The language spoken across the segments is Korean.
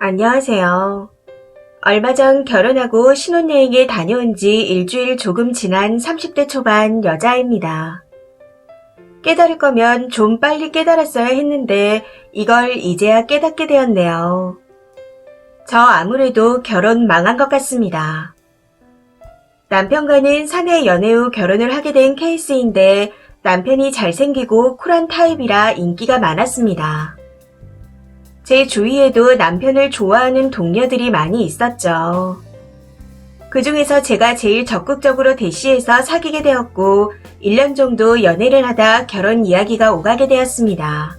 안녕하세요. 얼마 전 결혼하고 신혼여행에 다녀온 지 일주일 조금 지난 30대 초반 여자입니다. 깨달을 거면 좀 빨리 깨달았어야 했는데 이걸 이제야 깨닫게 되었네요. 저 아무래도 결혼 망한 것 같습니다. 남편과는 사내 연애 후 결혼을 하게 된 케이스인데 남편이 잘생기고 쿨한 타입이라 인기가 많았습니다. 제 주위에도 남편을 좋아하는 동료들이 많이 있었죠. 그 중에서 제가 제일 적극적으로 대시해서 사귀게 되었고 1년 정도 연애를 하다 결혼 이야기가 오가게 되었습니다.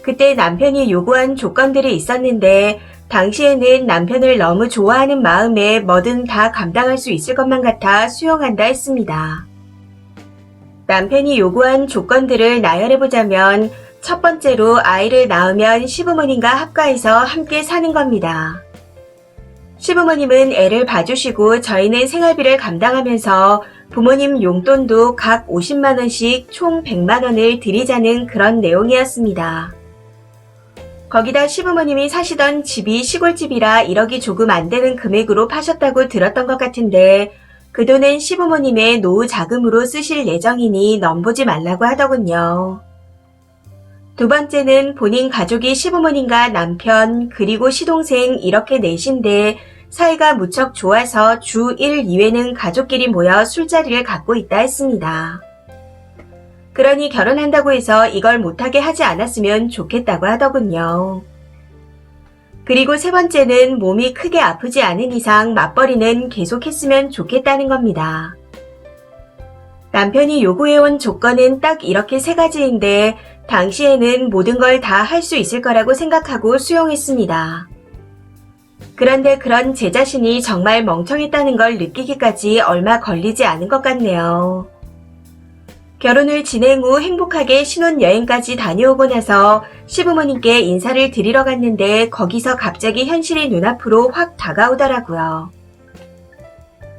그때 남편이 요구한 조건들이 있었는데 당시에는 남편을 너무 좋아하는 마음에 뭐든 다 감당할 수 있을 것만 같아 수용한다 했습니다. 남편이 요구한 조건들을 나열해보자면 첫 번째로 아이를 낳으면 시부모님과 합가해서 함께 사는 겁니다. 시부모님은 애를 봐주시고 저희는 생활비를 감당하면서 부모님 용돈도 각 50만원씩 총 100만원을 드리자는 그런 내용이었습니다. 거기다 시부모님이 사시던 집이 시골집이라 1억이 조금 안 되는 금액으로 파셨다고 들었던 것 같은데 그 돈은 시부모님의 노후 자금으로 쓰실 예정이니 넘보지 말라고 하더군요. 두 번째는 본인 가족이 시부모님과 남편 그리고 시동생 이렇게 넷인데 사이가 무척 좋아서 주 1, 2회는 가족끼리 모여 술자리를 갖고 있다 했습니다. 그러니 결혼한다고 해서 이걸 못하게 하지 않았으면 좋겠다고 하더군요. 그리고 세 번째는 몸이 크게 아프지 않은 이상 맞벌이는 계속했으면 좋겠다는 겁니다. 남편이 요구해온 조건은 딱 이렇게 세 가지인데 당시에는 모든 걸 다 할 수 있을 거라고 생각하고 수용했습니다. 그런데 그런 제 자신이 정말 멍청했다는 걸 느끼기까지 얼마 걸리지 않은 것 같네요. 결혼을 진행 후 행복하게 신혼여행까지 다녀오고 나서 시부모님께 인사를 드리러 갔는데 거기서 갑자기 현실이 눈앞으로 확 다가오더라고요.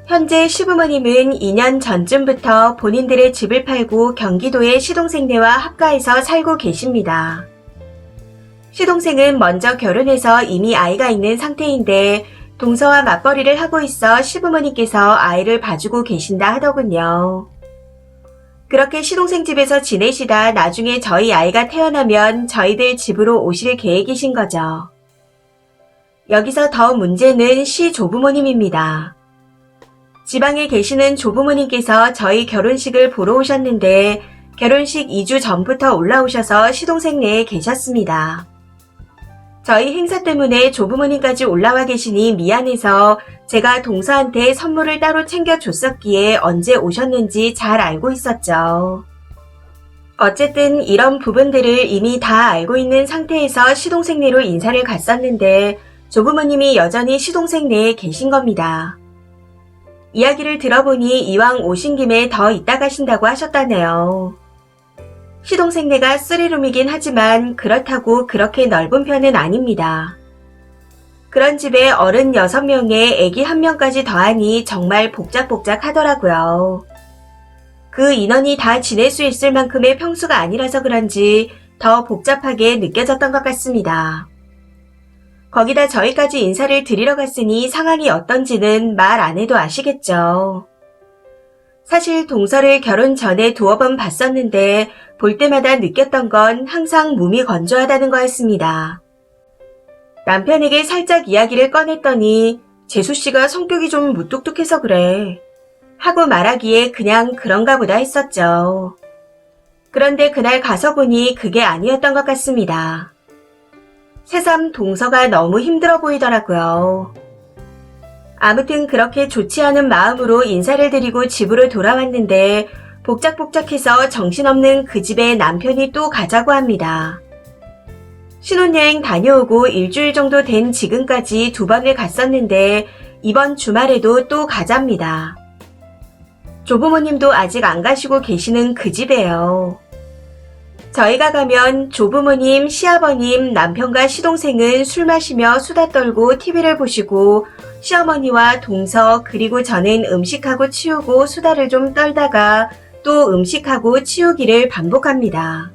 현재 시부모님은 2년 전쯤부터 본인들의 집을 팔고 경기도의 시동생네와 합가해서 살고 계십니다. 시동생은 먼저 결혼해서 이미 아이가 있는 상태인데 동서와 맞벌이를 하고 있어 시부모님께서 아이를 봐주고 계신다 하더군요. 그렇게 시동생 집에서 지내시다 나중에 저희 아이가 태어나면 저희들 집으로 오실 계획이신 거죠. 여기서 더 문제는 시조부모님입니다. 지방에 계시는 조부모님께서 저희 결혼식을 보러 오셨는데 결혼식 2주 전부터 올라오셔서 시동생네에 계셨습니다. 저희 행사 때문에 조부모님까지 올라와 계시니 미안해서 제가 동서한테 선물을 따로 챙겨줬었기에 언제 오셨는지 잘 알고 있었죠. 어쨌든 이런 부분들을 이미 다 알고 있는 상태에서 시동생네로 인사를 갔었는데 조부모님이 여전히 시동생네에 계신 겁니다. 이야기를 들어보니 이왕 오신 김에 더 있다 가신다고 하셨다네요. 시동생네가 3룸이긴 하지만 그렇다고 그렇게 넓은 편은 아닙니다. 그런 집에 어른 6명에 애기 1명까지 더하니 정말 복작복작 하더라고요. 그 인원이 다 지낼 수 있을 만큼의 평수가 아니라서 그런지 더 복잡하게 느껴졌던 것 같습니다. 거기다 저희까지 인사를 드리러 갔으니 상황이 어떤지는 말 안 해도 아시겠죠. 사실 동서를 결혼 전에 두어 번 봤었는데 볼 때마다 느꼈던 건 항상 몸이 건조하다는 거였습니다. 남편에게 살짝 이야기를 꺼냈더니 재수씨가 성격이 좀 무뚝뚝해서 그래 하고 말하기에 그냥 그런가 보다 했었죠. 그런데 그날 가서 보니 그게 아니었던 것 같습니다. 새삼 동서가 너무 힘들어 보이더라고요. 아무튼 그렇게 좋지 않은 마음으로 인사를 드리고 집으로 돌아왔는데 복작복작해서 정신없는 그 집에 남편이 또 가자고 합니다. 신혼여행 다녀오고 일주일 정도 된 지금까지 2번을 갔었는데 이번 주말에도 또 가자입니다. 조부모님도 아직 안 가시고 계시는 그 집이에요. 저희가 가면 조부모님, 시아버님, 남편과 시동생은 술 마시며 수다 떨고 TV를 보시고 시어머니와 동서 그리고 저는 음식하고 치우고 수다를 좀 떨다가 또 음식하고 치우기를 반복합니다.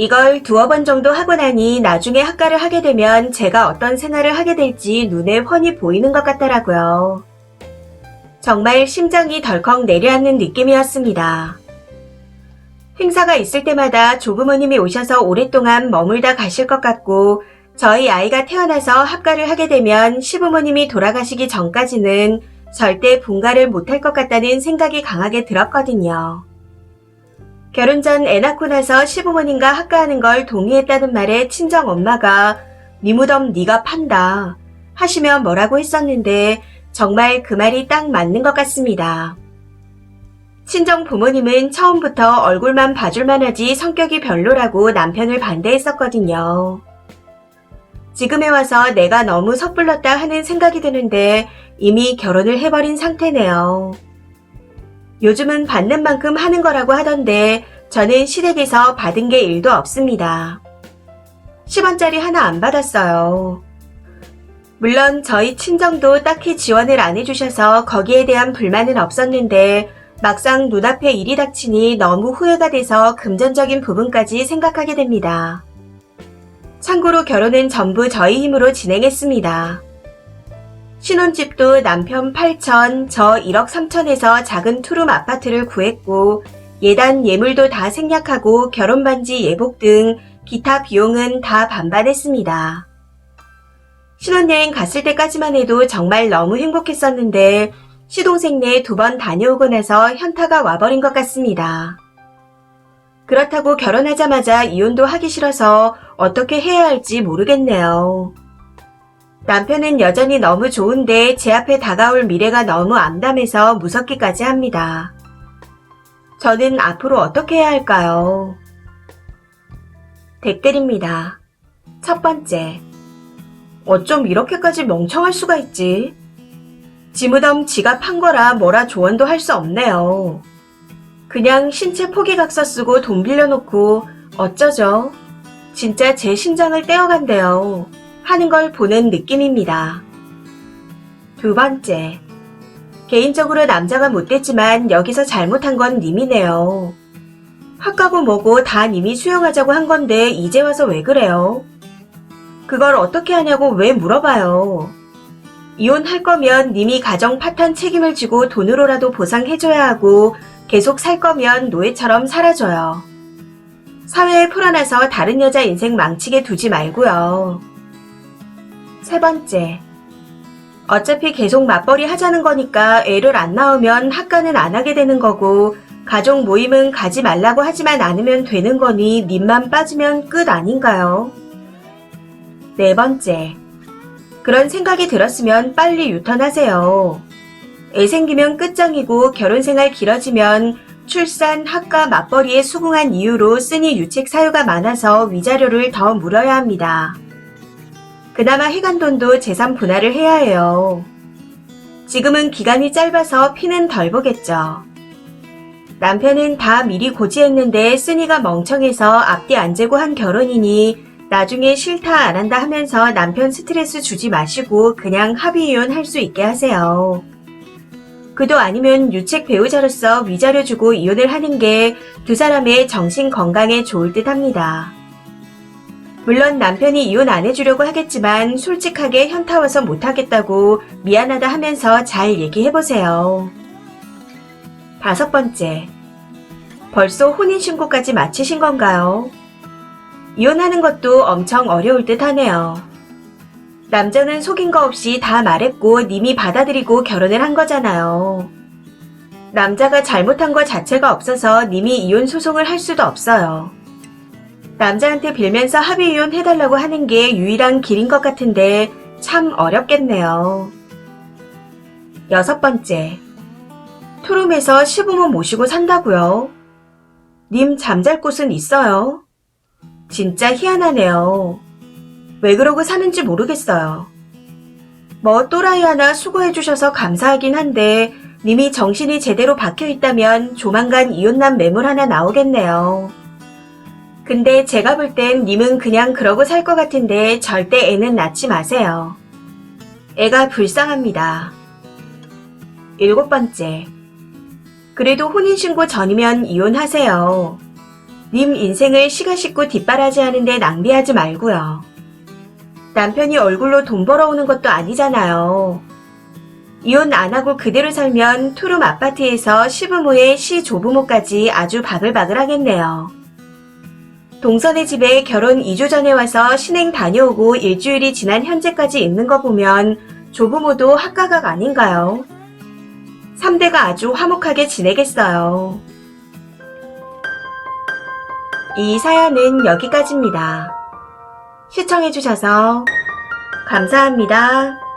이걸 두어 번 정도 하고 나니 나중에 학가를 하게 되면 제가 어떤 생활을 하게 될지 눈에 훤히 보이는 것 같더라고요. 정말 심장이 덜컥 내려앉는 느낌이었습니다. 행사가 있을 때마다 조부모님이 오셔서 오랫동안 머물다 가실 것 같고 저희 아이가 태어나서 학가를 하게 되면 시부모님이 돌아가시기 전까지는 절대 분가를 못할 것 같다는 생각이 강하게 들었거든요. 결혼 전 애 낳고 나서 시부모님과 학가하는 걸 동의했다는 말에 친정 엄마가 네 무덤 네가 판다 하시며 뭐라고 했었는데 정말 그 말이 딱 맞는 것 같습니다. 친정 부모님은 처음부터 얼굴만 봐줄만 하지 성격이 별로라고 남편을 반대했었거든요. 지금에 와서 내가 너무 섣불렀다 하는 생각이 드는데 이미 결혼을 해버린 상태네요. 요즘은 받는 만큼 하는 거라고 하던데 저는 시댁에서 받은 게 1도 없습니다. 10원짜리 하나 안 받았어요. 물론 저희 친정도 딱히 지원을 안 해주셔서 거기에 대한 불만은 없었는데 막상 눈앞에 일이 닥치니 너무 후회가 돼서 금전적인 부분까지 생각하게 됩니다. 참고로 결혼은 전부 저희 힘으로 진행했습니다. 신혼집도 남편 8천, 저 1억 3천에서 작은 투룸 아파트를 구했고 예단 예물도 다 생략하고 결혼반지 예복 등 기타 비용은 다 반반했습니다. 신혼여행 갔을 때까지만 해도 정말 너무 행복했었는데 시동생네 2번 다녀오고 나서 현타가 와버린 것 같습니다. 그렇다고 결혼하자마자 이혼도 하기 싫어서 어떻게 해야 할지 모르겠네요. 남편은 여전히 너무 좋은데 제 앞에 다가올 미래가 너무 암담해서 무섭기까지 합니다. 저는 앞으로 어떻게 해야 할까요? 댓글입니다. 첫 번째. 어쩜 이렇게까지 멍청할 수가 있지? 지 무덤 지가 판 거라 뭐라 조언도 할 수 없네요. 그냥 신체 포기각서 쓰고 돈 빌려놓고 어쩌죠? 진짜 제 심장을 떼어간대요. 하는 걸 보는 느낌입니다. 두 번째. 개인적으로 남자가 못됐지만 여기서 잘못한 건 님이네요. 학가고 뭐고 다 님이 수용하자고 한 건데 이제 와서 왜 그래요? 그걸 어떻게 하냐고 왜 물어봐요. 이혼할 거면 님이 가정 파탄 책임을 지고 돈으로라도 보상해줘야 하고 계속 살 거면 노예처럼 살아줘요. 사회에 풀어놔서 다른 여자 인생 망치게 두지 말고요. 세 번째. 어차피 계속 맞벌이 하자는 거니까 애를 안 낳으면 학가는 안 하게 되는 거고 가족 모임은 가지 말라고 하지만 않으면 되는 거니 님만 빠지면 끝 아닌가요? 네 번째. 그런 생각이 들었으면 빨리 유턴하세요. 애 생기면 끝장이고 결혼생활 길어지면 출산, 학가, 맞벌이에 수긍한 이유로 쓰니 유책 사유가 많아서 위자료를 더 물어야 합니다. 그나마 해간돈도 재산 분할을 해야 해요. 지금은 기간이 짧아서 피는 덜 보겠죠. 남편은 다 미리 고지했는데 쓰니가 멍청해서 앞뒤 안 재고 한 결혼이니 나중에 싫다 안 한다 하면서 남편 스트레스 주지 마시고 그냥 합의 이혼할 수 있게 하세요. 그도 아니면 유책 배우자로서 위자료 주고 이혼을 하는 게 두 사람의 정신 건강에 좋을 듯 합니다. 물론 남편이 이혼 안 해주려고 하겠지만 솔직하게 현타 와서 못하겠다고 미안하다 하면서 잘 얘기해보세요. 다섯 번째. 벌써 혼인신고까지 마치신 건가요? 이혼하는 것도 엄청 어려울 듯 하네요. 남자는 속인 거 없이 다 말했고 님이 받아들이고 결혼을 한 거잖아요. 남자가 잘못한 거 자체가 없어서 님이 이혼 소송을 할 수도 없어요. 남자한테 빌면서 합의 이혼 해달라고 하는 게 유일한 길인 것 같은데 참 어렵겠네요. 여섯 번째. 투룸에서 시부모 모시고 산다고요? 님 잠잘 곳은 있어요? 진짜 희한하네요. 왜 그러고 사는지 모르겠어요. 뭐 또라이 하나 수고해주셔서 감사하긴 한데 님이 정신이 제대로 박혀있다면 조만간 이혼난 매물 하나 나오겠네요. 근데 제가 볼 땐 님은 그냥 그러고 살 것 같은데 절대 애는 낳지 마세요. 애가 불쌍합니다. 일곱 번째. 그래도 혼인신고 전이면 이혼하세요. 님 인생을 시가 싣고 뒷바라지 하는데 낭비하지 말고요. 남편이 얼굴로 돈 벌어오는 것도 아니잖아요. 이혼 안 하고 그대로 살면 투룸 아파트에서 시부모에 시조부모까지 아주 바글바글 하겠네요. 동선의 집에 결혼 2주 전에 와서 신행 다녀오고 일주일이 지난 현재까지 있는 거 보면 조부모도 학가각 아닌가요? 3대가 아주 화목하게 지내겠어요. 이 사연은 여기까지입니다. 시청해주셔서 감사합니다.